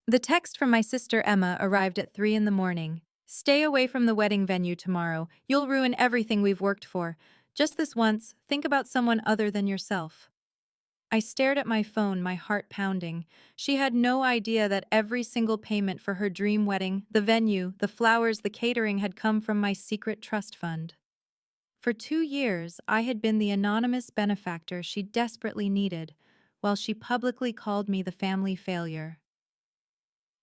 The text from my sister Emma arrived at 3 in the morning. Stay away from the wedding venue tomorrow. You'll ruin everything we've worked for. Just this once, think about someone other than yourself. I stared at my phone, my heart pounding. She had no idea that every single payment for her dream wedding, the venue, the flowers, the catering had come from my secret trust fund. For 2 years, I had been the anonymous benefactor she desperately needed, while she publicly called me the family failure.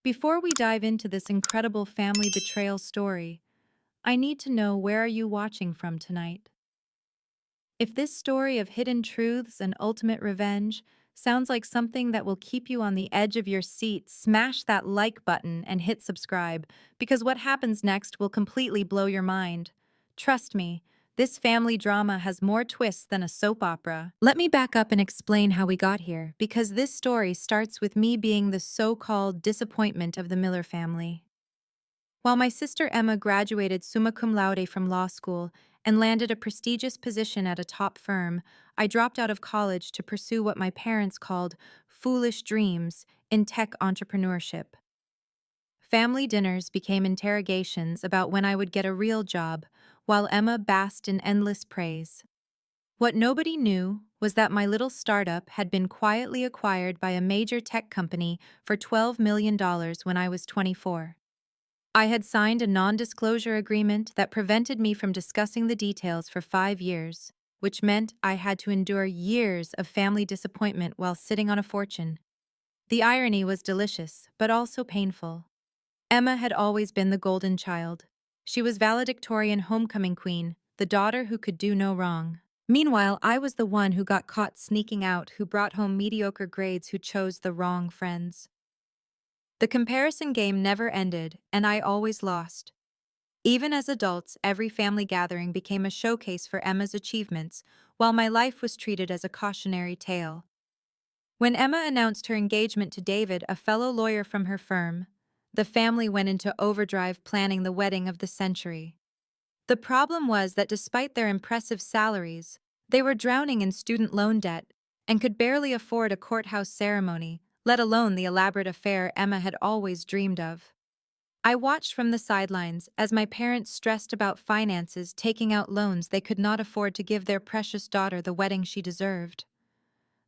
Before we dive into this incredible family betrayal story, I need to know, where are you watching from tonight? If this story of hidden truths and ultimate revenge sounds like something that will keep you on the edge of your seat, smash that like button and hit subscribe, because what happens next will completely blow your mind. Trust me, this family drama has more twists than a soap opera. Let me back up and explain how we got here, because this story starts with me being the so-called disappointment of the Miller family. While my sister Emma graduated summa cum laude from law school and landed a prestigious position at a top firm, I dropped out of college to pursue what my parents called foolish dreams in tech entrepreneurship. Family dinners became interrogations about when I would get a real job, while Emma basked in endless praise. What nobody knew was that my little startup had been quietly acquired by a major tech company for $12 million when I was 24. I had signed a non-disclosure agreement that prevented me from discussing the details for 5 years, which meant I had to endure years of family disappointment while sitting on a fortune. The irony was delicious, but also painful. Emma had always been the golden child. She was valedictorian homecoming queen, the daughter who could do no wrong. Meanwhile, I was the one who got caught sneaking out, who brought home mediocre grades, who chose the wrong friends. The comparison game never ended, and I always lost. Even as adults, every family gathering became a showcase for Emma's achievements, while my life was treated as a cautionary tale. When Emma announced her engagement to David, a fellow lawyer from her firm, the family went into overdrive planning the wedding of the century. The problem was that despite their impressive salaries, they were drowning in student loan debt and could barely afford a courthouse ceremony, let alone the elaborate affair Emma had always dreamed of. I watched from the sidelines as my parents stressed about finances, taking out loans they could not afford to give their precious daughter the wedding she deserved.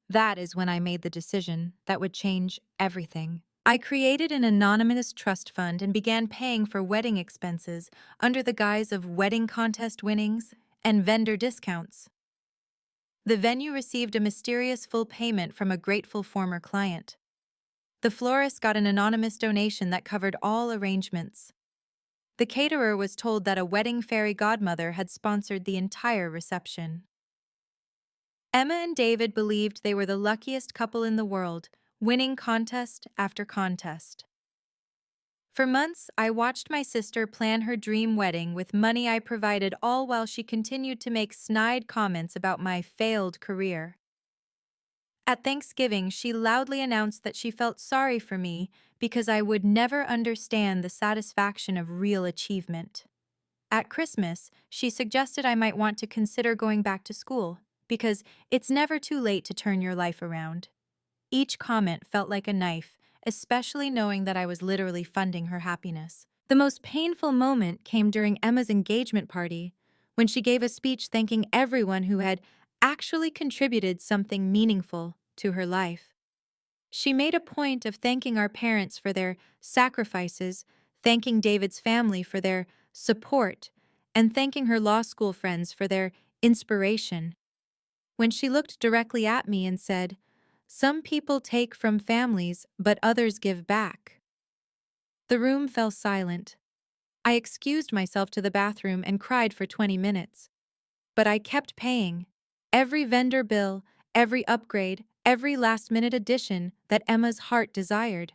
That is when I made the decision that would change everything. I created an anonymous trust fund and began paying for wedding expenses under the guise of wedding contest winnings and vendor discounts. The venue received a mysterious full payment from a grateful former client. The florist got an anonymous donation that covered all arrangements. The caterer was told that a wedding fairy godmother had sponsored the entire reception. Emma and David believed they were the luckiest couple in the world, winning contest after contest. For months, I watched my sister plan her dream wedding with money I provided, all while she continued to make snide comments about my failed career. At Thanksgiving, she loudly announced that she felt sorry for me because I would never understand the satisfaction of real achievement. At Christmas, she suggested I might want to consider going back to school, because it's never too late to turn your life around. Each comment felt like a knife, especially knowing that I was literally funding her happiness. The most painful moment came during Emma's engagement party, when she gave a speech thanking everyone who had actually contributed something meaningful to her life. She made a point of thanking our parents for their sacrifices, thanking David's family for their support, and thanking her law school friends for their inspiration. When she looked directly at me and said, "Some people take from families, but others give back," the room fell silent. I excused myself to the bathroom and cried for 20 minutes. But I kept paying. Every vendor bill, every upgrade, every last-minute addition that Emma's heart desired.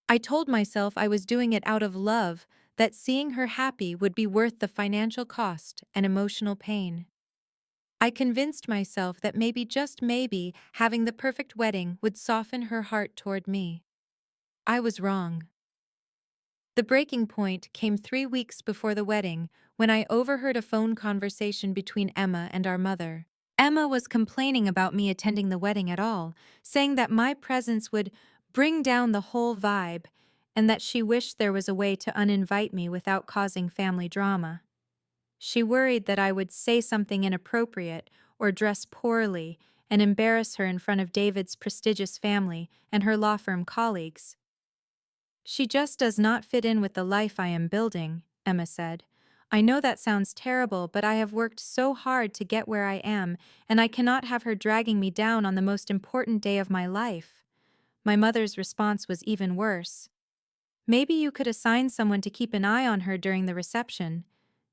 I told myself I was doing it out of love, that seeing her happy would be worth the financial cost and emotional pain. I convinced myself that maybe, just maybe, having the perfect wedding would soften her heart toward me. I was wrong. The breaking point came 3 weeks before the wedding, when I overheard a phone conversation between Emma and our mother. Emma was complaining about me attending the wedding at all, saying that my presence would bring down the whole vibe, and that she wished there was a way to uninvite me without causing family drama. She worried that I would say something inappropriate or dress poorly and embarrass her in front of David's prestigious family and her law firm colleagues. She just does not fit in with the life I am building, Emma said. I know that sounds terrible, but I have worked so hard to get where I am, and I cannot have her dragging me down on the most important day of my life. My mother's response was even worse. Maybe you could assign someone to keep an eye on her during the reception.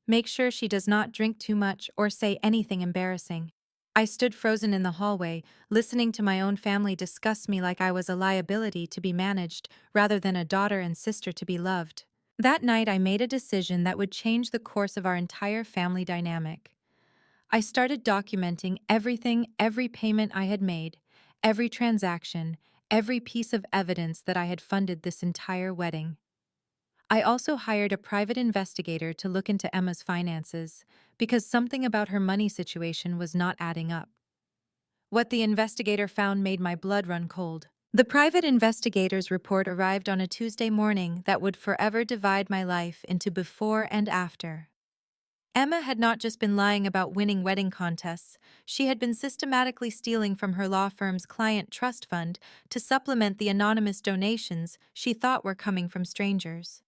Make sure she does not drink too much or say anything embarrassing. I stood frozen in the hallway, listening to my own family discuss me like I was a liability to be managed rather than a daughter and sister to be loved. That night, I made a decision that would change the course of our entire family dynamic. I started documenting everything, every payment I had made, every transaction, every piece of evidence that I had funded this entire wedding. I also hired a private investigator to look into Emma's finances because something about her money situation was not adding up. What the investigator found made my blood run cold. The private investigator's report arrived on a Tuesday morning that would forever divide my life into before and after. Emma had not just been lying about winning wedding contests, she had been systematically stealing from her law firm's client trust fund to supplement the anonymous donations she thought were coming from strangers.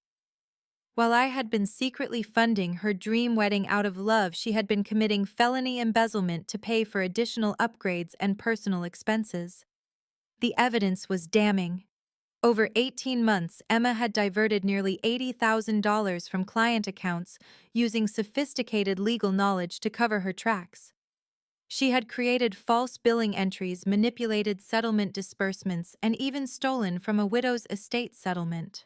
While I had been secretly funding her dream wedding out of love, she had been committing felony embezzlement to pay for additional upgrades and personal expenses. The evidence was damning. Over 18 months, Emma had diverted nearly $80,000 from client accounts using sophisticated legal knowledge to cover her tracks. She had created false billing entries, manipulated settlement disbursements, and even stolen from a widow's estate settlement.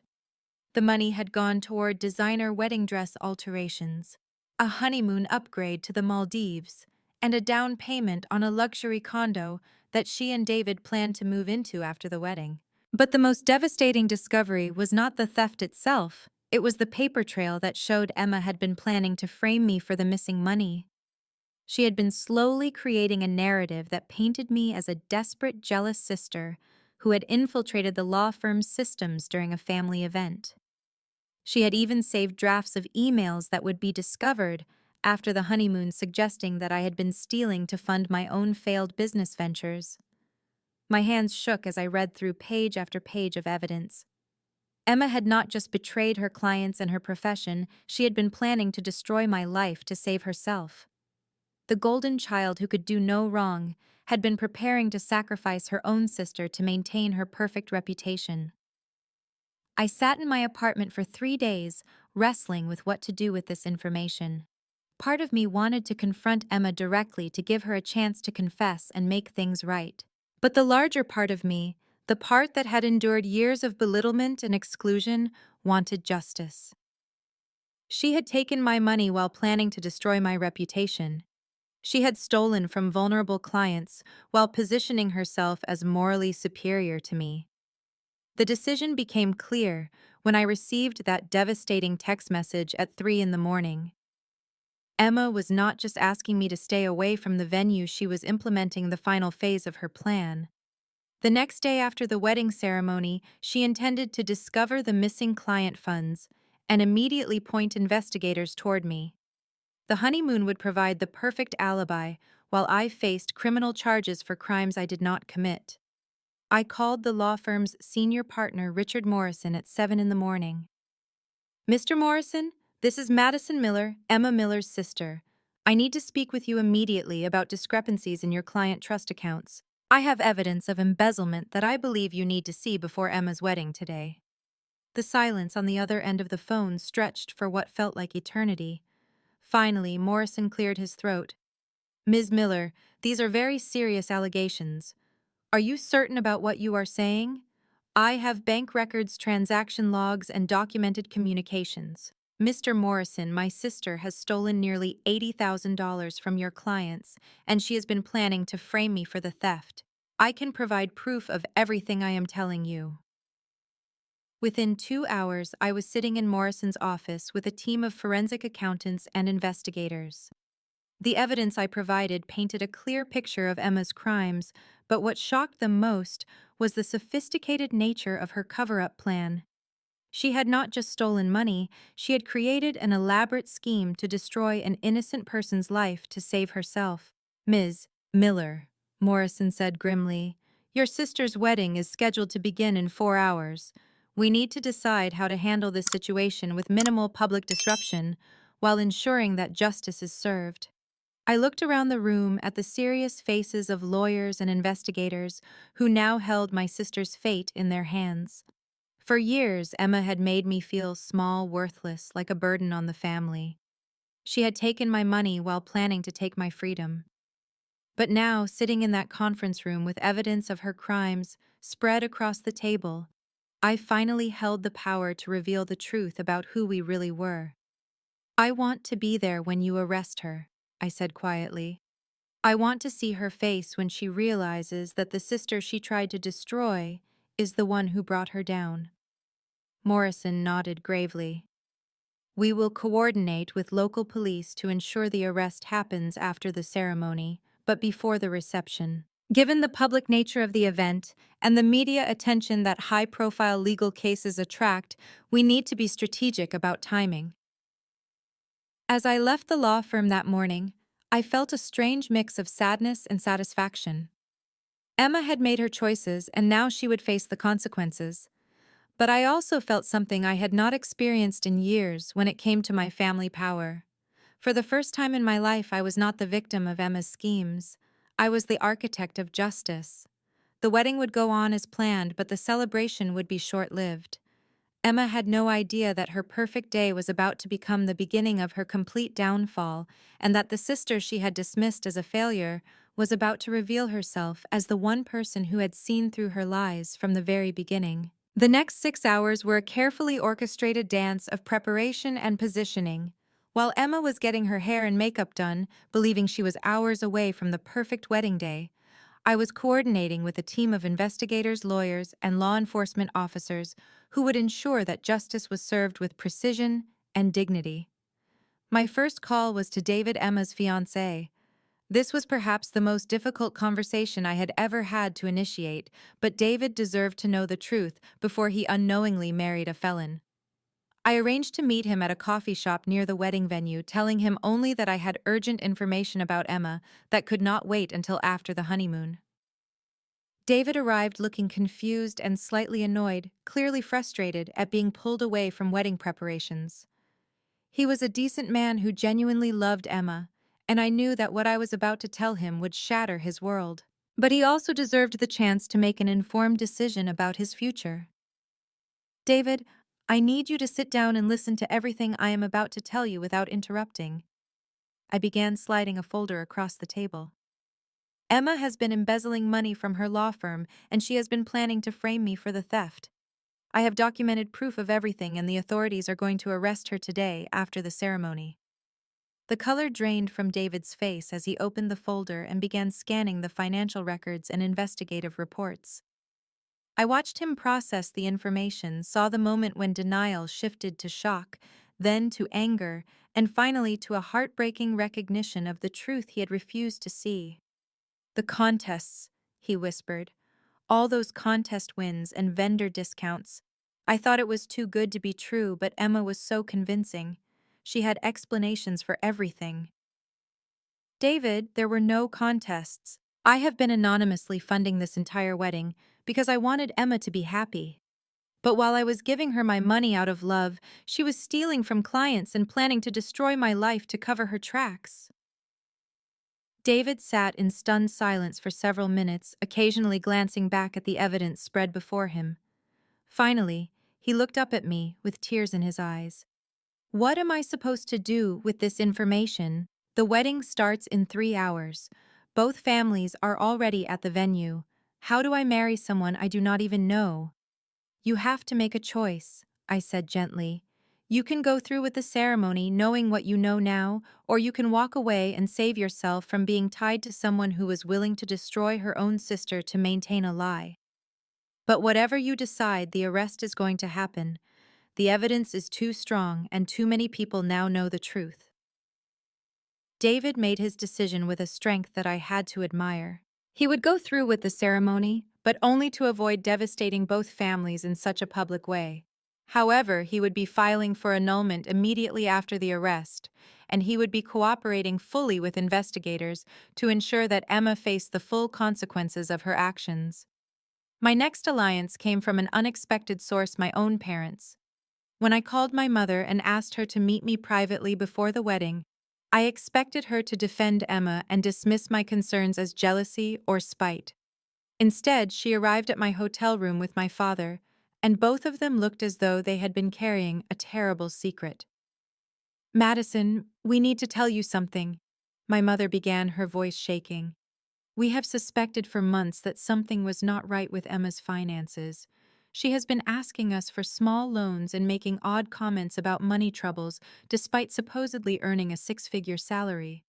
The money had gone toward designer wedding dress alterations, a honeymoon upgrade to the Maldives, and a down payment on a luxury condo that she and David planned to move into after the wedding. But the most devastating discovery was not the theft itself, it was the paper trail that showed Emma had been planning to frame me for the missing money. She had been slowly creating a narrative that painted me as a desperate, jealous sister who had infiltrated the law firm's systems during a family event. She had even saved drafts of emails that would be discovered after the honeymoon, suggesting that I had been stealing to fund my own failed business ventures. My hands shook as I read through page after page of evidence. Emma had not just betrayed her clients and her profession, she had been planning to destroy my life to save herself. The golden child who could do no wrong had been preparing to sacrifice her own sister to maintain her perfect reputation. I sat in my apartment for 3 days, wrestling with what to do with this information. Part of me wanted to confront Emma directly to give her a chance to confess and make things right. But the larger part of me, the part that had endured years of belittlement and exclusion, wanted justice. She had taken my money while planning to destroy my reputation. She had stolen from vulnerable clients while positioning herself as morally superior to me. The decision became clear when I received that devastating text message at 3 in the morning. Emma was not just asking me to stay away from the venue, she was implementing the final phase of her plan. The next day after the wedding ceremony, she intended to discover the missing client funds and immediately point investigators toward me. The honeymoon would provide the perfect alibi while I faced criminal charges for crimes I did not commit. I called the law firm's senior partner, Richard Morrison, at 7 in the morning. Mr. Morrison, this is Madison Miller, Emma Miller's sister. I need to speak with you immediately about discrepancies in your client trust accounts. I have evidence of embezzlement that I believe you need to see before Emma's wedding today. The silence on the other end of the phone stretched for what felt like eternity. Finally, Morrison cleared his throat. Ms. Miller, these are very serious allegations. Are you certain about what you are saying? I have bank records, transaction logs, and documented communications. Mr. Morrison, my sister has stolen nearly $80,000 from your clients, and she has been planning to frame me for the theft. I can provide proof of everything I am telling you. Within 2 hours, I was sitting in Morrison's office with a team of forensic accountants and investigators. The evidence I provided painted a clear picture of Emma's crimes, but what shocked them most was the sophisticated nature of her cover-up plan. She had not just stolen money, she had created an elaborate scheme to destroy an innocent person's life to save herself. Ms. Miller, Morrison said grimly, your sister's wedding is scheduled to begin in 4 hours. We need to decide how to handle this situation with minimal public disruption while ensuring that justice is served. I looked around the room at the serious faces of lawyers and investigators who now held my sister's fate in their hands. For years, Emma had made me feel small, worthless, like a burden on the family. She had taken my money while planning to take my freedom. But now, sitting in that conference room with evidence of her crimes spread across the table, I finally held the power to reveal the truth about who we really were. I want to be there when you arrest her, I said quietly. I want to see her face when she realizes that the sister she tried to destroy is the one who brought her down. Morrison nodded gravely. We will coordinate with local police to ensure the arrest happens after the ceremony, but before the reception. Given the public nature of the event and the media attention that high-profile legal cases attract, we need to be strategic about timing. As I left the law firm that morning, I felt a strange mix of sadness and satisfaction. Emma had made her choices, and now she would face the consequences. But I also felt something I had not experienced in years when it came to my family power. For the first time in my life, I was not the victim of Emma's schemes. I was the architect of justice. The wedding would go on as planned, but the celebration would be short-lived. Emma had no idea that her perfect day was about to become the beginning of her complete downfall, and that the sister she had dismissed as a failure was about to reveal herself as the one person who had seen through her lies from the very beginning. The next 6 hours were a carefully orchestrated dance of preparation and positioning. While Emma was getting her hair and makeup done, believing she was hours away from the perfect wedding day, I was coordinating with a team of investigators, lawyers, and law enforcement officers who would ensure that justice was served with precision and dignity. My first call was to David, Emma's fiancé. This was perhaps the most difficult conversation I had ever had to initiate, but David deserved to know the truth before he unknowingly married a felon. I arranged to meet him at a coffee shop near the wedding venue, telling him only that I had urgent information about Emma that could not wait until after the honeymoon. David arrived looking confused and slightly annoyed, clearly frustrated at being pulled away from wedding preparations. He was a decent man who genuinely loved Emma, and I knew that what I was about to tell him would shatter his world. But he also deserved the chance to make an informed decision about his future. David, I need you to sit down and listen to everything I am about to tell you without interrupting. I began sliding a folder across the table. Emma has been embezzling money from her law firm, and she has been planning to frame me for the theft. I have documented proof of everything, and the authorities are going to arrest her today after the ceremony. The color drained from David's face as he opened the folder and began scanning the financial records and investigative reports. I watched him process the information, saw the moment when denial shifted to shock, then to anger, and finally to a heartbreaking recognition of the truth he had refused to see. The contests, he whispered. All those contest wins and vendor discounts. I thought it was too good to be true, but Emma was so convincing. She had explanations for everything. David, there were no contests. I have been anonymously funding this entire wedding because I wanted Emma to be happy. But while I was giving her my money out of love, she was stealing from clients and planning to destroy my life to cover her tracks. David sat in stunned silence for several minutes, occasionally glancing back at the evidence spread before him. Finally, he looked up at me with tears in his eyes. What am I supposed to do with this information? The wedding starts in 3 hours. Both families are already at the venue. How do I marry someone I do not even know? You have to make a choice, I said gently. You can go through with the ceremony knowing what you know now, or you can walk away and save yourself from being tied to someone who is willing to destroy her own sister to maintain a lie. But whatever you decide, the arrest is going to happen. The evidence is too strong, and too many people now know the truth. David made his decision with a strength that I had to admire. He would go through with the ceremony, but only to avoid devastating both families in such a public way. However, he would be filing for annulment immediately after the arrest, and he would be cooperating fully with investigators to ensure that Emma faced the full consequences of her actions. My next alliance came from an unexpected source: my own parents. When I called my mother and asked her to meet me privately before the wedding, I expected her to defend Emma and dismiss my concerns as jealousy or spite. Instead, she arrived at my hotel room with my father, and both of them looked as though they had been carrying a terrible secret. "Madison, we need to tell you something," my mother began, her voice shaking. "We have suspected for months that something was not right with Emma's finances. She has been asking us for small loans and making odd comments about money troubles, despite supposedly earning a six-figure salary."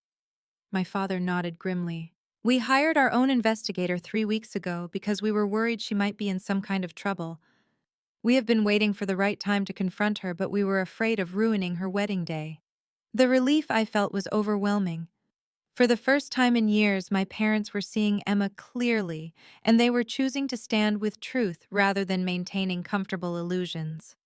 My father nodded grimly. "We hired our own investigator 3 weeks ago because we were worried she might be in some kind of trouble. We have been waiting for the right time to confront her, but we were afraid of ruining her wedding day." The relief I felt was overwhelming. For the first time in years, my parents were seeing Emma clearly, and they were choosing to stand with truth rather than maintaining comfortable illusions.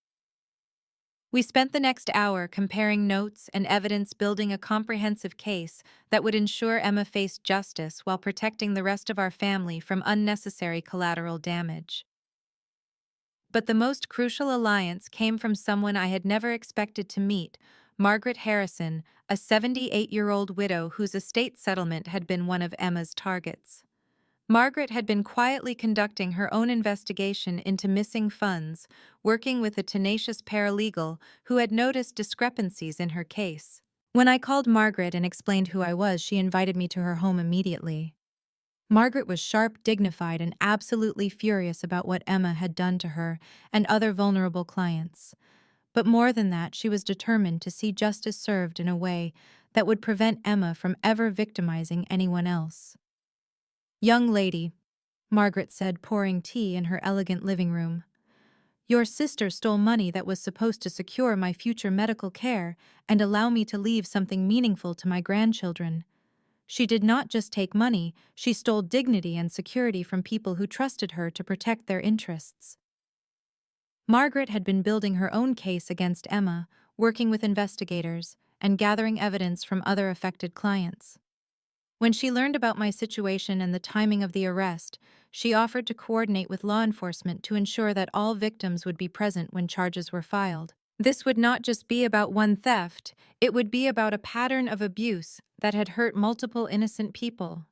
We spent the next hour comparing notes and evidence, building a comprehensive case that would ensure Emma faced justice while protecting the rest of our family from unnecessary collateral damage. But the most crucial alliance came from someone I had never expected to meet: Margaret Harrison, a 78-year-old widow whose estate settlement had been one of Emma's targets. Margaret had been quietly conducting her own investigation into missing funds, working with a tenacious paralegal who had noticed discrepancies in her case. When I called Margaret and explained who I was, she invited me to her home immediately. Margaret was sharp, dignified, and absolutely furious about what Emma had done to her and other vulnerable clients. But more than that, she was determined to see justice served in a way that would prevent Emma from ever victimizing anyone else. "Young lady," Margaret said, pouring tea in her elegant living room, "your sister stole money that was supposed to secure my future medical care and allow me to leave something meaningful to my grandchildren. She did not just take money, she stole dignity and security from people who trusted her to protect their interests." Margaret had been building her own case against Emma, working with investigators, and gathering evidence from other affected clients. When she learned about my situation and the timing of the arrest, she offered to coordinate with law enforcement to ensure that all victims would be present when charges were filed. This would not just be about one theft, it would be about a pattern of abuse that had hurt multiple innocent people.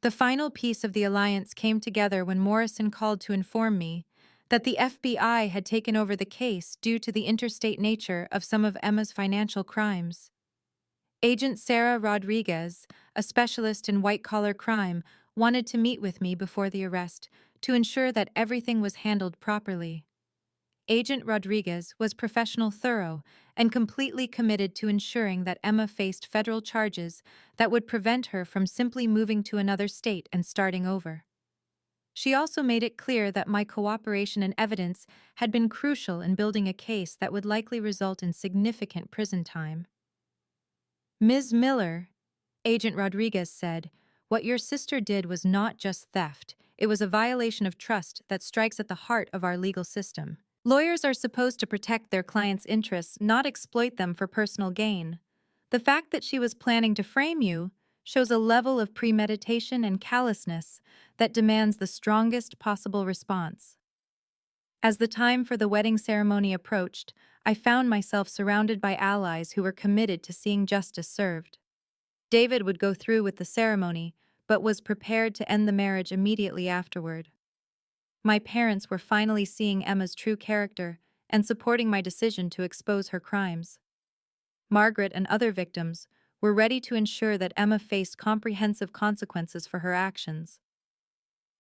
The final piece of the alliance came together when Morrison called to inform me that the FBI had taken over the case due to the interstate nature of some of Emma's financial crimes. Agent Sarah Rodriguez, a specialist in white-collar crime, wanted to meet with me before the arrest to ensure that everything was handled properly. Agent Rodriguez was professional, thorough, and completely committed to ensuring that Emma faced federal charges that would prevent her from simply moving to another state and starting over. She also made it clear that my cooperation and evidence had been crucial in building a case that would likely result in significant prison time. "Ms. Miller," Agent Rodriguez said, "what your sister did was not just theft, it was a violation of trust that strikes at the heart of our legal system. Lawyers are supposed to protect their clients' interests, not exploit them for personal gain. The fact that she was planning to frame you shows a level of premeditation and callousness that demands the strongest possible response." As the time for the wedding ceremony approached, I found myself surrounded by allies who were committed to seeing justice served. David would go through with the ceremony, but was prepared to end the marriage immediately afterward. My parents were finally seeing Emma's true character and supporting my decision to expose her crimes. Margaret and other victims were ready to ensure that Emma faced comprehensive consequences for her actions.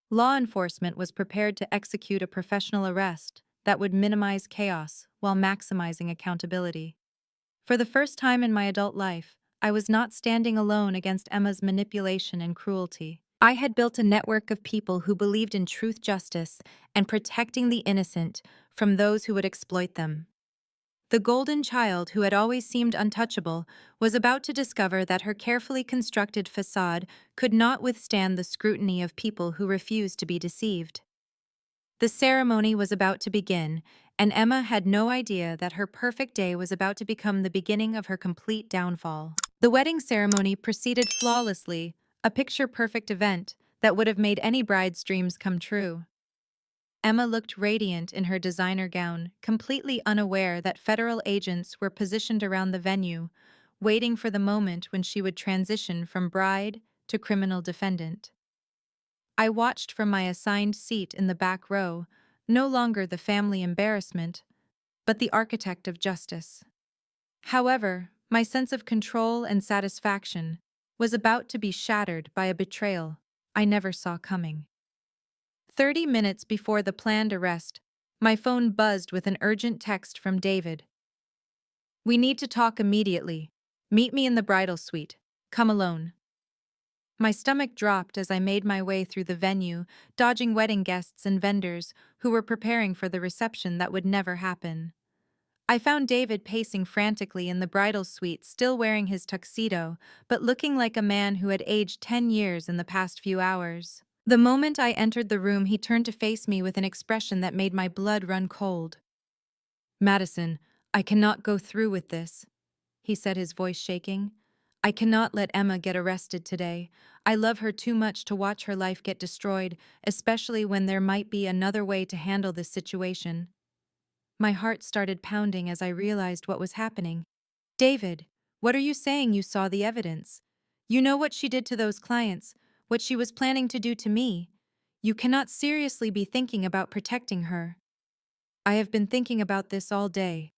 Law enforcement was prepared to execute a professional arrest that would minimize chaos while maximizing accountability. For the first time in my adult life, I was not standing alone against Emma's manipulation and cruelty. I had built a network of people who believed in truth, justice, and protecting the innocent from those who would exploit them. The golden child, who had always seemed untouchable, was about to discover that her carefully constructed facade could not withstand the scrutiny of people who refused to be deceived. The ceremony was about to begin, And Emma had no idea that her perfect day was about to become the beginning of her complete downfall. The wedding ceremony proceeded flawlessly, a picture-perfect event that would have made any bride's dreams come true. Emma looked radiant in her designer gown, completely unaware that federal agents were positioned around the venue, waiting for the moment when she would transition from bride to criminal defendant. I watched from my assigned seat in the back row, no longer the family embarrassment, but the architect of justice. However, my sense of control and satisfaction was about to be shattered by a betrayal I never saw coming. 30 minutes before the planned arrest, my phone buzzed with an urgent text from David. "We need to talk immediately. Meet me in the bridal suite. Come alone." My stomach dropped as I made my way through the venue, dodging wedding guests and vendors who were preparing for the reception that would never happen. I found David pacing frantically in the bridal suite, still wearing his tuxedo, but looking like a man who had aged 10 years in the past few hours. The moment I entered the room, he turned to face me with an expression that made my blood run cold. "Madison, I cannot go through with this," he said, his voice shaking. "I cannot let Emma get arrested today. I love her too much to watch her life get destroyed, especially when there might be another way to handle this situation." My heart started pounding as I realized what was happening. "David, what are you saying? You saw the evidence. You know what she did to those clients, what she was planning to do to me. You cannot seriously be thinking about protecting her." "I have been thinking about this all day,"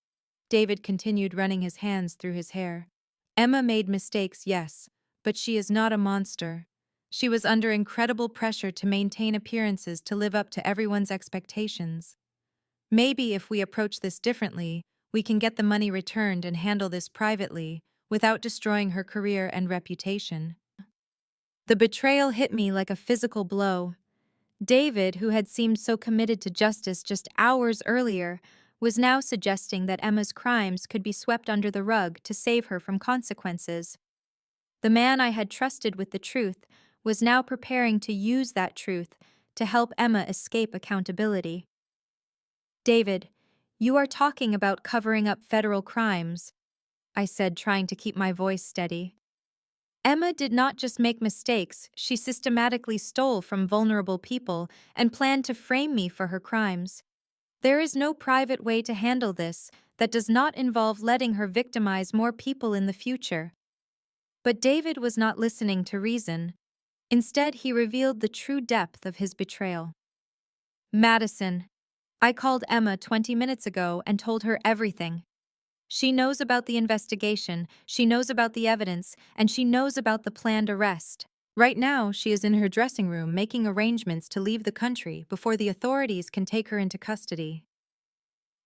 David continued, running his hands through his hair. "Emma made mistakes, yes, but she is not a monster. She was under incredible pressure to maintain appearances to live up to everyone's expectations. Maybe if we approach this differently, we can get the money returned and handle this privately, without destroying her career and reputation." The betrayal hit me like a physical blow. David, who had seemed so committed to justice just hours earlier, was now suggesting that Emma's crimes could be swept under the rug to save her from consequences. The man I had trusted with the truth was now preparing to use that truth to help Emma escape accountability. "David, you are talking about covering up federal crimes," I said, trying to keep my voice steady. "Emma did not just make mistakes, she systematically stole from vulnerable people and planned to frame me for her crimes. There is no private way to handle this that does not involve letting her victimize more people in the future." But David was not listening to reason. Instead, he revealed the true depth of his betrayal. "Madison, I called Emma 20 minutes ago and told her everything. She knows about the investigation, she knows about the evidence, and she knows about the planned arrest. Right now, she is in her dressing room making arrangements to leave the country before the authorities can take her into custody."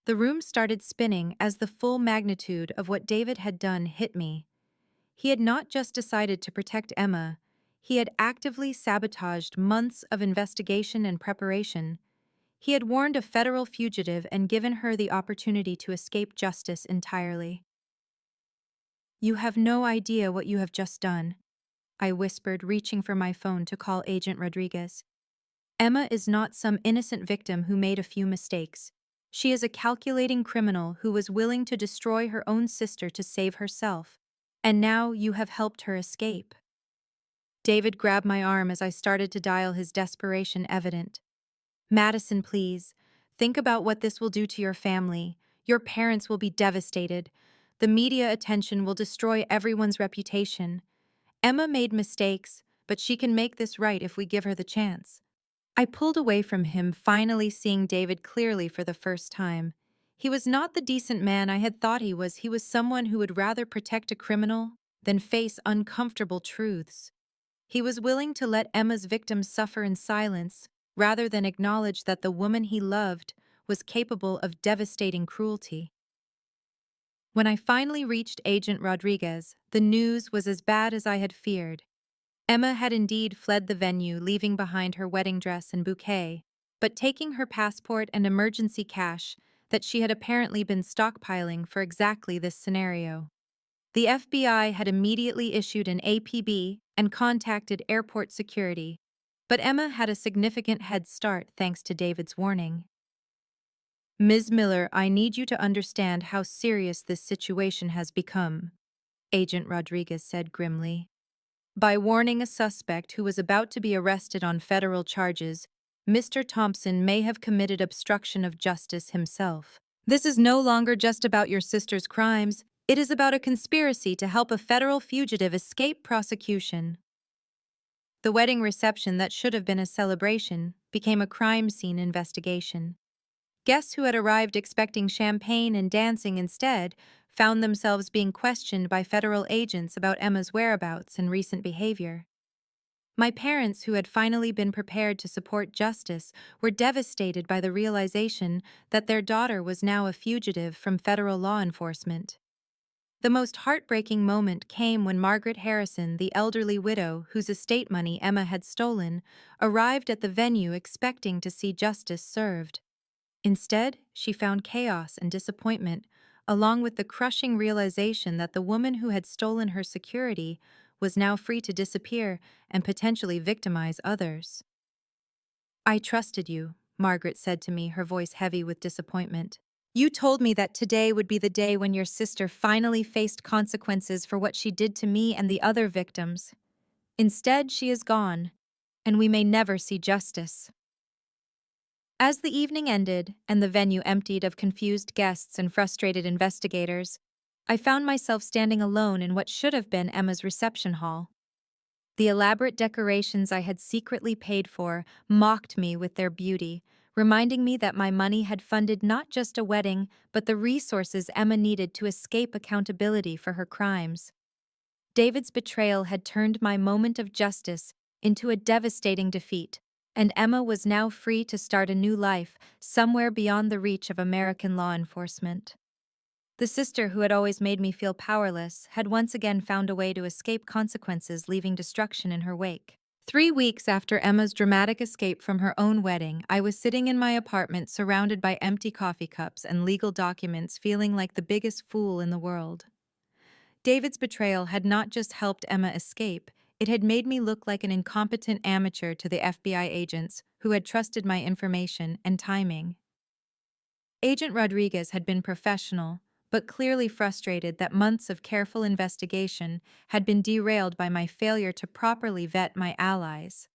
The room started spinning as the full magnitude of what David had done hit me. He had not just decided to protect Emma, he had actively sabotaged months of investigation and preparation. He had warned a federal fugitive and given her the opportunity to escape justice entirely. "You have no idea what you have just done," I whispered, reaching for my phone to call Agent Rodriguez. "Emma is not some innocent victim who made a few mistakes. She is a calculating criminal who was willing to destroy her own sister to save herself. And now you have helped her escape." David grabbed my arm as I started to dial, his desperation evident. "Madison, please. Think about what this will do to your family. Your parents will be devastated. The media attention will destroy everyone's reputation. Emma made mistakes, but she can make this right if we give her the chance." I pulled away from him, finally seeing David clearly for the first time. He was not the decent man I had thought he was. He was someone who would rather protect a criminal than face uncomfortable truths. He was willing to let Emma's victims suffer in silence, rather than acknowledge that the woman he loved was capable of devastating cruelty. When I finally reached Agent Rodriguez, the news was as bad as I had feared. Emma had indeed fled the venue, leaving behind her wedding dress and bouquet, but taking her passport and emergency cash that she had apparently been stockpiling for exactly this scenario. The FBI had immediately issued an APB and contacted airport security, but Emma had a significant head start thanks to David's warning. Ms. Miller, I need you to understand how serious this situation has become, Agent Rodriguez said grimly. By warning a suspect who was about to be arrested on federal charges, Mr. Thompson may have committed obstruction of justice himself. This is no longer just about your sister's crimes, it is about a conspiracy to help a federal fugitive escape prosecution. The wedding reception that should have been a celebration became a crime scene investigation. Guests who had arrived expecting champagne and dancing instead found themselves being questioned by federal agents about Emma's whereabouts and recent behavior. My parents, who had finally been prepared to support justice, were devastated by the realization that their daughter was now a fugitive from federal law enforcement. The most heartbreaking moment came when Margaret Harrison, the elderly widow whose estate money Emma had stolen, arrived at the venue expecting to see justice served. Instead, she found chaos and disappointment, along with the crushing realization that the woman who had stolen her security was now free to disappear and potentially victimize others. I trusted you, Margaret said to me, her voice heavy with disappointment. You told me that today would be the day when your sister finally faced consequences for what she did to me and the other victims. Instead, she is gone, and we may never see justice. As the evening ended and the venue emptied of confused guests and frustrated investigators, I found myself standing alone in what should have been Emma's reception hall. The elaborate decorations I had secretly paid for mocked me with their beauty, reminding me that my money had funded not just a wedding, but the resources Emma needed to escape accountability for her crimes. David's betrayal had turned my moment of justice into a devastating defeat, and Emma was now free to start a new life somewhere beyond the reach of American law enforcement. The sister who had always made me feel powerless had once again found a way to escape consequences, leaving destruction in her wake. 3 weeks after Emma's dramatic escape from her own wedding, I was sitting in my apartment surrounded by empty coffee cups and legal documents, feeling like the biggest fool in the world. David's betrayal had not just helped Emma escape, it had made me look like an incompetent amateur to the FBI agents who had trusted my information and timing. Agent Rodriguez had been professional, but clearly frustrated that months of careful investigation had been derailed by my failure to properly vet my allies.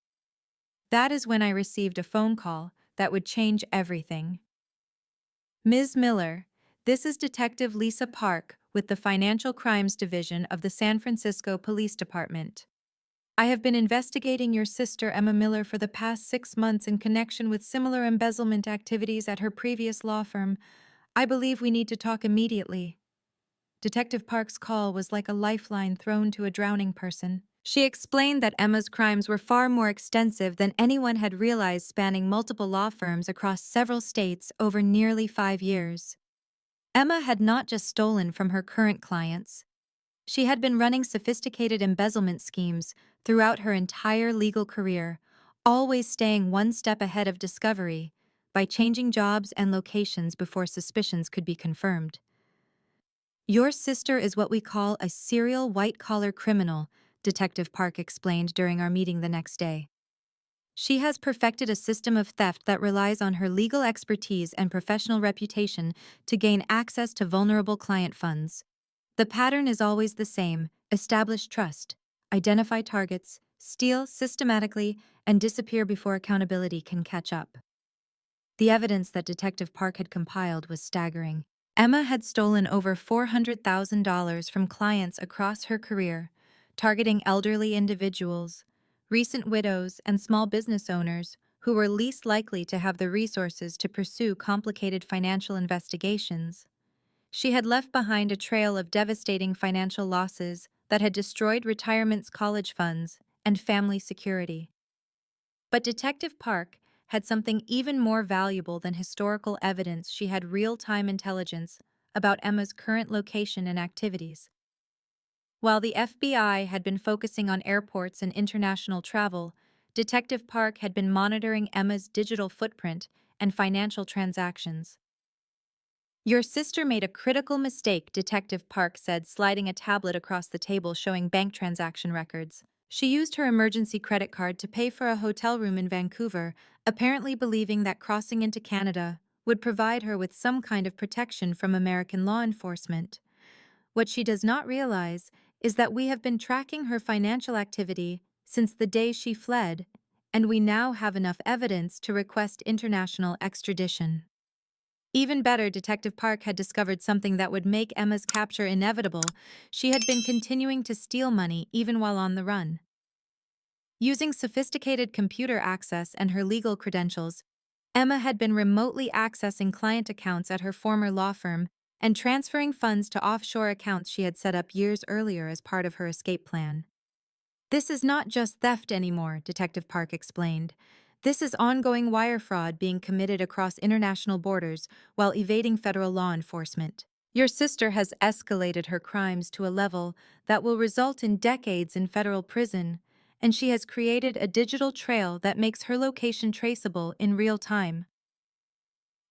That is when I received a phone call that would change everything. Ms. Miller, this is Detective Lisa Park with the Financial Crimes Division of the San Francisco Police Department. I have been investigating your sister Emma Miller for the past 6 months in connection with similar embezzlement activities at her previous law firm. I believe we need to talk immediately. Detective Park's call was like a lifeline thrown to a drowning person. She explained that Emma's crimes were far more extensive than anyone had realized, spanning multiple law firms across several states over nearly 5 years. Emma had not just stolen from her current clients. She had been running sophisticated embezzlement schemes throughout her entire legal career, always staying one step ahead of discovery by changing jobs and locations before suspicions could be confirmed. Your sister is what we call a serial white-collar criminal, Detective Park explained during our meeting the next day. She has perfected a system of theft that relies on her legal expertise and professional reputation to gain access to vulnerable client funds. The pattern is always the same: establish trust, identify targets, steal systematically, and disappear before accountability can catch up. The evidence that Detective Park had compiled was staggering. Emma had stolen over $400,000 from clients across her career, targeting elderly individuals, recent widows, and small business owners who were least likely to have the resources to pursue complicated financial investigations. She had left behind a trail of devastating financial losses that had destroyed retirement's college funds and family security. But Detective Park had something even more valuable than historical evidence. She had real-time intelligence about Emma's current location and activities. While the FBI had been focusing on airports and international travel, Detective Park had been monitoring Emma's digital footprint and financial transactions. Your sister made a critical mistake, Detective Park said, sliding a tablet across the table showing bank transaction records. She used her emergency credit card to pay for a hotel room in Vancouver, apparently believing that crossing into Canada would provide her with some kind of protection from American law enforcement. What she does not realize is that we have been tracking her financial activity since the day she fled, and we now have enough evidence to request international extradition. Even better, Detective Park had discovered something that would make Emma's capture inevitable. She had been continuing to steal money even while on the run. Using sophisticated computer access and her legal credentials, Emma had been remotely accessing client accounts at her former law firm and transferring funds to offshore accounts she had set up years earlier as part of her escape plan. This is not just theft anymore, Detective Park explained. This is ongoing wire fraud being committed across international borders while evading federal law enforcement. Your sister has escalated her crimes to a level that will result in decades in federal prison, and she has created a digital trail that makes her location traceable in real time.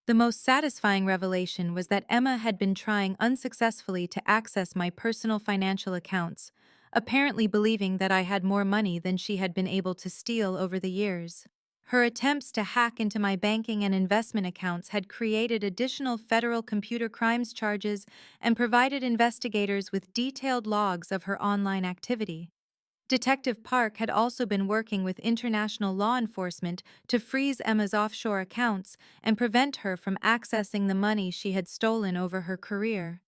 The most satisfying revelation was that Emma had been trying unsuccessfully to access my personal financial accounts, apparently believing that I had more money than she had been able to steal over the years. Her attempts to hack into my banking and investment accounts had created additional federal computer crimes charges and provided investigators with detailed logs of her online activity. Detective Park had also been working with international law enforcement to freeze Emma's offshore accounts and prevent her from accessing the money she had stolen over her career.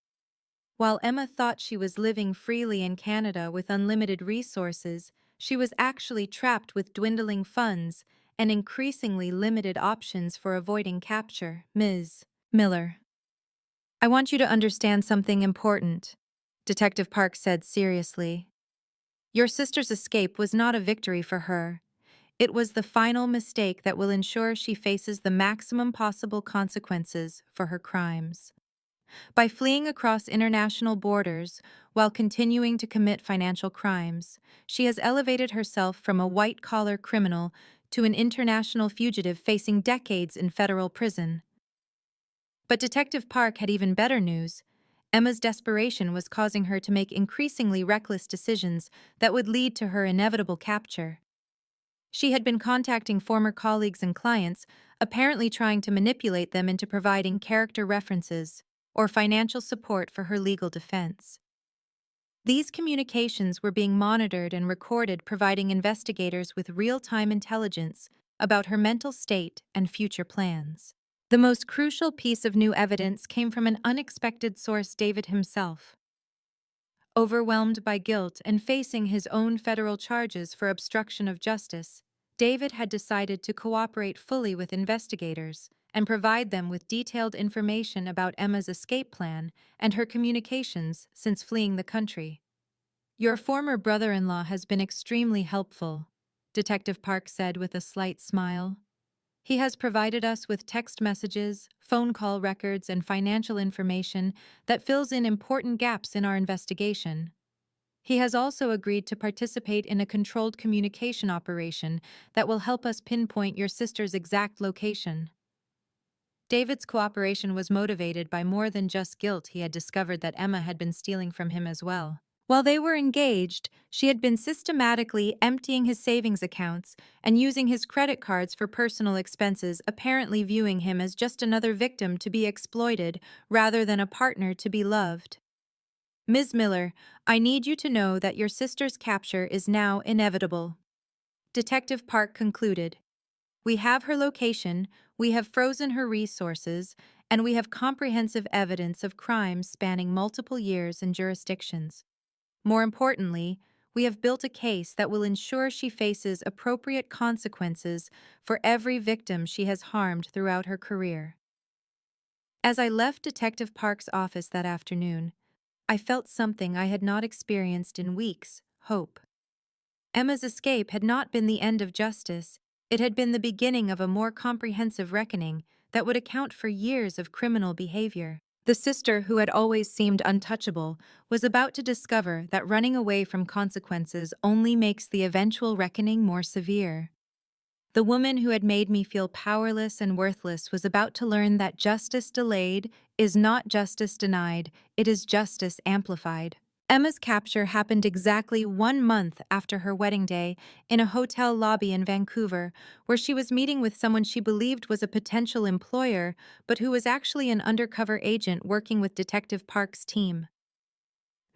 While Emma thought she was living freely in Canada with unlimited resources, she was actually trapped with dwindling funds and increasingly limited options for avoiding capture. Ms. Miller, I want you to understand something important, Detective Park said seriously. Your sister's escape was not a victory for her. It was the final mistake that will ensure she faces the maximum possible consequences for her crimes. By fleeing across international borders while continuing to commit financial crimes, she has elevated herself from a white-collar criminal to an international fugitive facing decades in federal prison. But Detective Park had even better news. Emma's desperation was causing her to make increasingly reckless decisions that would lead to her inevitable capture. She had been contacting former colleagues and clients, apparently trying to manipulate them into providing character references or financial support for her legal defense. These communications were being monitored and recorded, providing investigators with real-time intelligence about her mental state and future plans. The most crucial piece of new evidence came from an unexpected source, David himself. Overwhelmed by guilt and facing his own federal charges for obstruction of justice, David had decided to cooperate fully with investigators and provide them with detailed information about Emma's escape plan and her communications since fleeing the country. Your former brother-in-law has been extremely helpful, Detective Park said with a slight smile. He has provided us with text messages, phone call records, and financial information that fills in important gaps in our investigation. He has also agreed to participate in a controlled communication operation that will help us pinpoint your sister's exact location. David's cooperation was motivated by more than just guilt. He had discovered that Emma had been stealing from him as well. While they were engaged, she had been systematically emptying his savings accounts and using his credit cards for personal expenses, apparently viewing him as just another victim to be exploited rather than a partner to be loved. Ms. Miller, I need you to know that your sister's capture is now inevitable. Detective Park concluded. We have her location, we have frozen her resources, and we have comprehensive evidence of crimes spanning multiple years and jurisdictions. More importantly, we have built a case that will ensure she faces appropriate consequences for every victim she has harmed throughout her career. As I left Detective Park's office that afternoon, I felt something I had not experienced in weeks: hope. Emma's escape had not been the end of justice, it had been the beginning of a more comprehensive reckoning that would account for years of criminal behavior. The sister who had always seemed untouchable was about to discover that running away from consequences only makes the eventual reckoning more severe. The woman who had made me feel powerless and worthless was about to learn that justice delayed is not justice denied, it is justice amplified. Emma's capture happened exactly 1 month after her wedding day in a hotel lobby in Vancouver, where she was meeting with someone she believed was a potential employer, but who was actually an undercover agent working with Detective Park's team.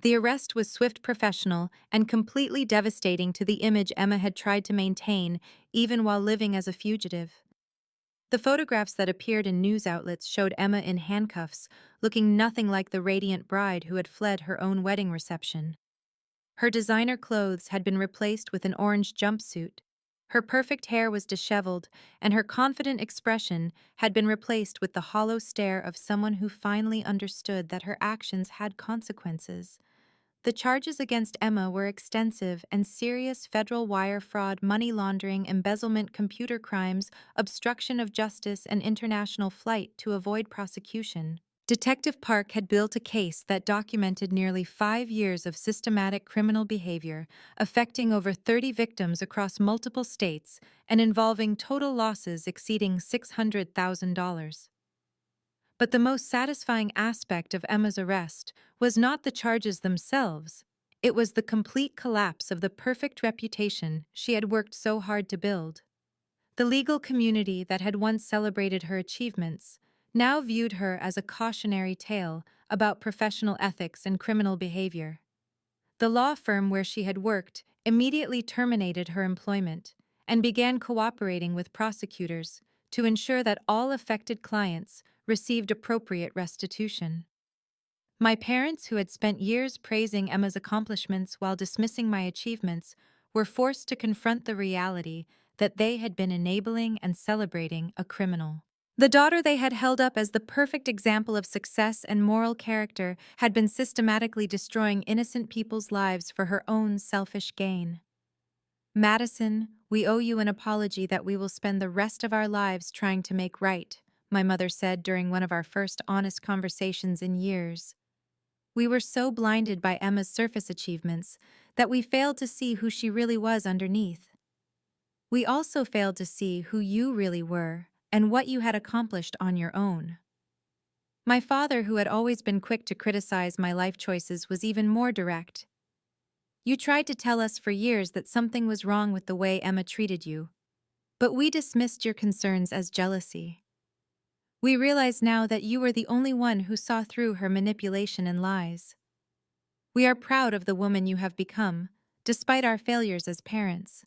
The arrest was swift, professional, and completely devastating to the image Emma had tried to maintain, even while living as a fugitive. The photographs that appeared in news outlets showed Emma in handcuffs, looking nothing like the radiant bride who had fled her own wedding reception. Her designer clothes had been replaced with an orange jumpsuit. Her perfect hair was disheveled, and her confident expression had been replaced with the hollow stare of someone who finally understood that her actions had consequences. The charges against Emma were extensive and serious: federal wire fraud, money laundering, embezzlement, computer crimes, obstruction of justice, and international flight to avoid prosecution. Detective Park had built a case that documented nearly 5 years of systematic criminal behavior, affecting over 30 victims across multiple states and involving total losses exceeding $600,000. But the most satisfying aspect of Emma's arrest was not the charges themselves. It was the complete collapse of the perfect reputation she had worked so hard to build. The legal community that had once celebrated her achievements now viewed her as a cautionary tale about professional ethics and criminal behavior. The law firm where she had worked immediately terminated her employment and began cooperating with prosecutors to ensure that all affected clients received appropriate restitution. My parents, who had spent years praising Emma's accomplishments while dismissing my achievements, were forced to confront the reality that they had been enabling and celebrating a criminal. The daughter they had held up as the perfect example of success and moral character had been systematically destroying innocent people's lives for her own selfish gain. "Madison, we owe you an apology that we will spend the rest of our lives trying to make right," my mother said during one of our first honest conversations in years. We were so blinded by Emma's surface achievements that we failed to see who she really was underneath. We also failed to see who you really were and what you had accomplished on your own. My father, who had always been quick to criticize my life choices, was even more direct. "You tried to tell us for years that something was wrong with the way Emma treated you, but we dismissed your concerns as jealousy. We realize now that you were the only one who saw through her manipulation and lies. We are proud of the woman you have become, despite our failures as parents."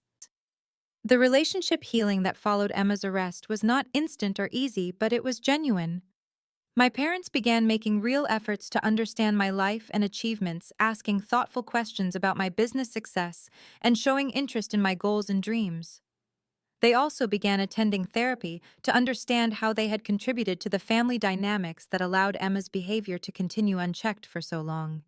The relationship healing that followed Emma's arrest was not instant or easy, but it was genuine. My parents began making real efforts to understand my life and achievements, asking thoughtful questions about my business success, and showing interest in my goals and dreams. They also began attending therapy to understand how they had contributed to the family dynamics that allowed Emma's behavior to continue unchecked for so long.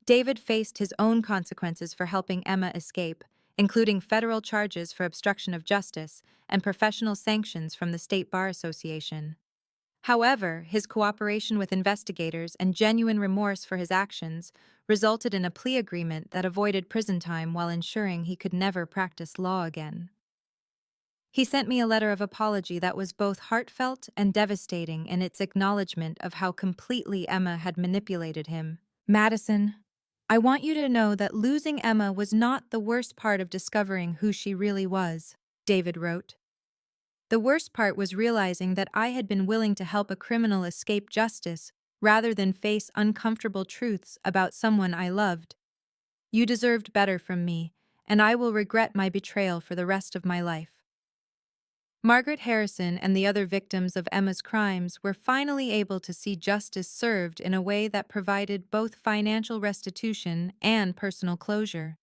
David faced his own consequences for helping Emma escape, including federal charges for obstruction of justice and professional sanctions from the State Bar Association. However, his cooperation with investigators and genuine remorse for his actions resulted in a plea agreement that avoided prison time while ensuring he could never practice law again. He sent me a letter of apology that was both heartfelt and devastating in its acknowledgement of how completely Emma had manipulated him. "Madison, I want you to know that losing Emma was not the worst part of discovering who she really was," David wrote. "The worst part was realizing that I had been willing to help a criminal escape justice rather than face uncomfortable truths about someone I loved. You deserved better from me, and I will regret my betrayal for the rest of my life." Margaret Harrison and the other victims of Emma's crimes were finally able to see justice served in a way that provided both financial restitution and personal closure.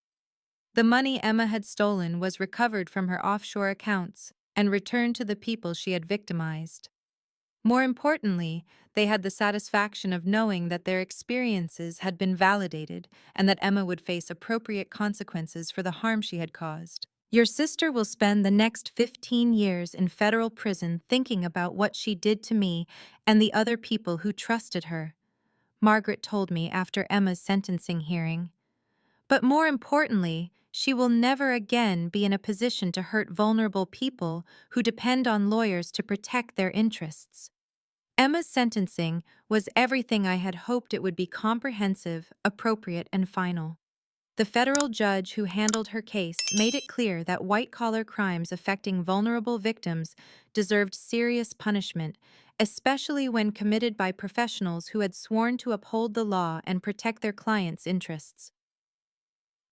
The money Emma had stolen was recovered from her offshore accounts and returned to the people she had victimized. More importantly, they had the satisfaction of knowing that their experiences had been validated and that Emma would face appropriate consequences for the harm she had caused. "Your sister will spend the next 15 years in federal prison thinking about what she did to me and the other people who trusted her," Margaret told me after Emma's sentencing hearing. "But more importantly, she will never again be in a position to hurt vulnerable people who depend on lawyers to protect their interests." Emma's sentencing was everything I had hoped it would be: comprehensive, appropriate, and final. The federal judge who handled her case made it clear that white-collar crimes affecting vulnerable victims deserved serious punishment, especially when committed by professionals who had sworn to uphold the law and protect their clients' interests.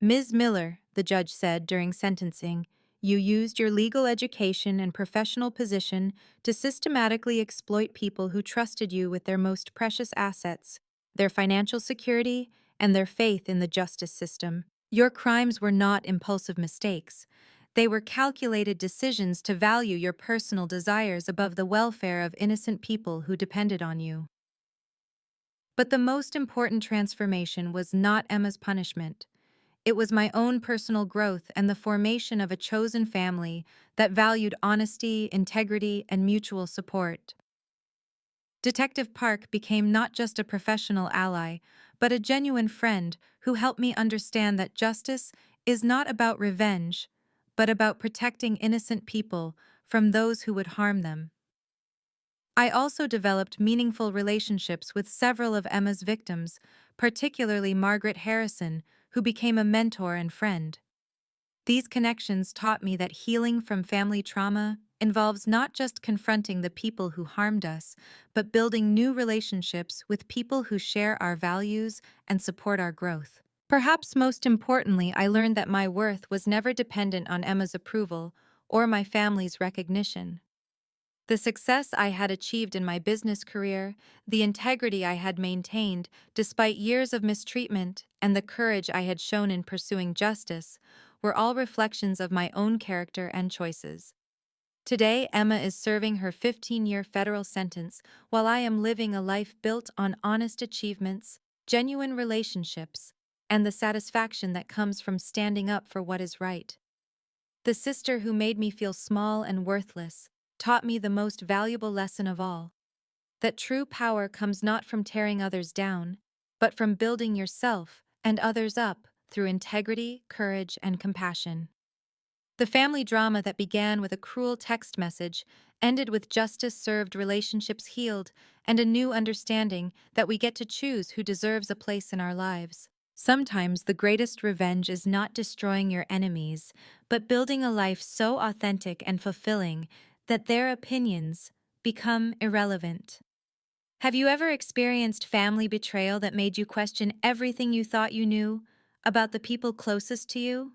Ms. Miller, the judge said during sentencing, you used your legal education and professional position to systematically exploit people who trusted you with their most precious assets, their financial security, and their faith in the justice system. Your crimes were not impulsive mistakes. They were calculated decisions to value your personal desires above the welfare of innocent people who depended on you. But the most important transformation was not Emma's punishment. It was my own personal growth and the formation of a chosen family that valued honesty, integrity, and mutual support. Detective Park became not just a professional ally, but a genuine friend who helped me understand that justice is not about revenge, but about protecting innocent people from those who would harm them. I also developed meaningful relationships with several of Emma's victims, particularly Margaret Harrison, who became a mentor and friend. These connections taught me that healing from family trauma involves not just confronting the people who harmed us, but building new relationships with people who share our values and support our growth. Perhaps most importantly, I learned that my worth was never dependent on Emma's approval or my family's recognition. The success I had achieved in my business career, the integrity I had maintained despite years of mistreatment, and the courage I had shown in pursuing justice were all reflections of my own character and choices. Today, Emma is serving her 15-year federal sentence while I am living a life built on honest achievements, genuine relationships, and the satisfaction that comes from standing up for what is right. The sister who made me feel small and worthless taught me the most valuable lesson of all: that true power comes not from tearing others down, but from building yourself and others up through integrity, courage, and compassion. The family drama that began with a cruel text message ended with justice served, relationships healed, and a new understanding that we get to choose who deserves a place in our lives. Sometimes the greatest revenge is not destroying your enemies, but building a life so authentic and fulfilling that their opinions become irrelevant. Have you ever experienced family betrayal that made you question everything you thought you knew about the people closest to you?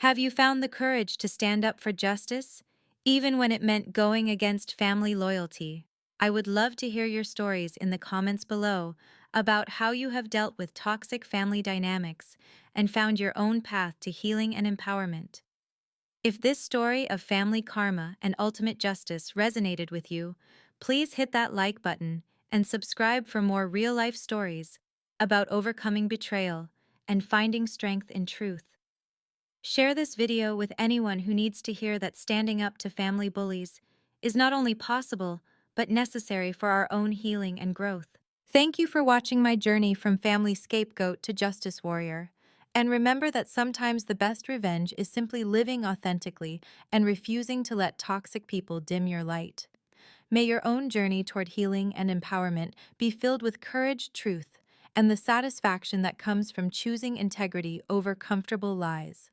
Have you found the courage to stand up for justice, even when it meant going against family loyalty? I would love to hear your stories in the comments below about how you have dealt with toxic family dynamics and found your own path to healing and empowerment. If this story of family karma and ultimate justice resonated with you, please hit that like button and subscribe for more real-life stories about overcoming betrayal and finding strength in truth. Share this video with anyone who needs to hear that standing up to family bullies is not only possible, but necessary for our own healing and growth. Thank you for watching my journey from family scapegoat to justice warrior. And remember that sometimes the best revenge is simply living authentically and refusing to let toxic people dim your light. May your own journey toward healing and empowerment be filled with courage, truth, and the satisfaction that comes from choosing integrity over comfortable lies.